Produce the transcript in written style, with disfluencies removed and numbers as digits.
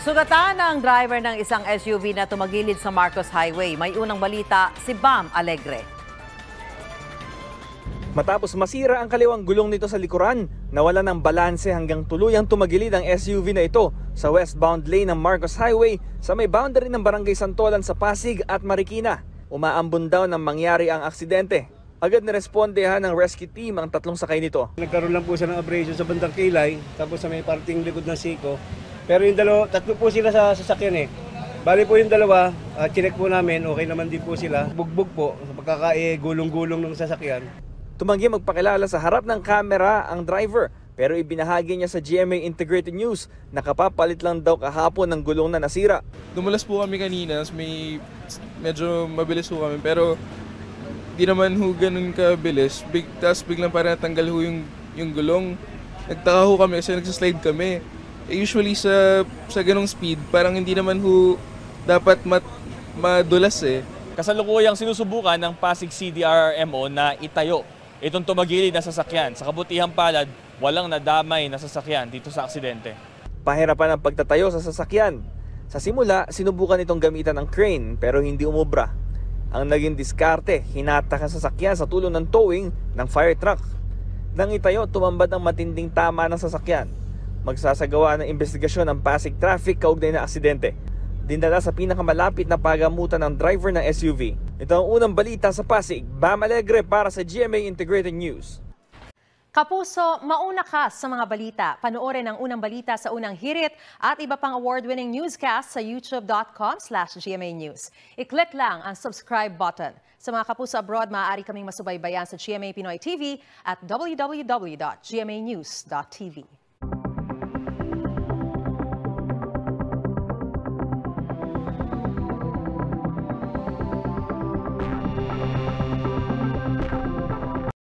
Sugatan ng driver ng isang SUV na tumagilid sa Marcos Highway. May unang balita si Bam Alegre. Matapos masira ang kaliwang gulong nito sa likuran, nawala ng balanse hanggang tuluyang tumagilid ang SUV na ito sa westbound lane ng Marcos Highway sa may boundary ng Barangay Santolan sa Pasig at Marikina. Umaambon daw nang mangyari ang aksidente. Agad nirespondehan ng rescue team ang tatlong sakay nito. Nagkaroon lang po siya ng abrasion sa bandang kilay, tapos sa may parting likod ng siko. Pero yung tatlo po sila sa sasakyan eh. Bali po yung dalawa, chinek po namin, okay naman din po sila. Bugbog po, sa pagkakaigulong-gulong ng sasakyan. Tumanggi magpakilala sa harap ng kamera ang driver, pero ibinahagi niya sa GMA Integrated News na kapapalit lang daw kahapon ng gulong na nasira. Dumulas po kami kanina, medyo mabilis po kami, pero di naman ho ganun kabilis. Tapos biglang parang natanggal ho yung gulong. Nagtaka ho kami kasi nagsaslide kami. Usually sa ganung speed, parang hindi naman ho dapat madulas eh. Kasalukuyang sinusubukan ng Pasig CDRMO na itayo itong tumagilid na sasakyan. Sa kabutihang palad, walang nadamay na sasakyan dito sa aksidente. Pahirapan ang pagtatayo sa sasakyan. Sa simula, sinubukan itong gamitan ng crane pero hindi umubra. Ang naging diskarte, hinatak ang sasakyan sa tulong ng towing ng fire truck. Nang itayo, tumambad ang matinding tama ng sasakyan. Magsasagawa ng investigasyon ang Pasig Traffic kaugnay na aksidente. Dinala sa pinakamalapit na pagamutan ng driver ng SUV. Ito ang unang balita sa Pasig. Bam Alegre para sa GMA Integrated News. Kapuso, mauna ka sa mga balita. Panoorin ang unang balita sa unang hirit at iba pang award-winning newscast sa youtube.com/GMA News. I-click lang ang subscribe button. Sa mga kapuso abroad, maaari kaming masubaybayan sa GMA Pinoy TV at www.gmanews.tv.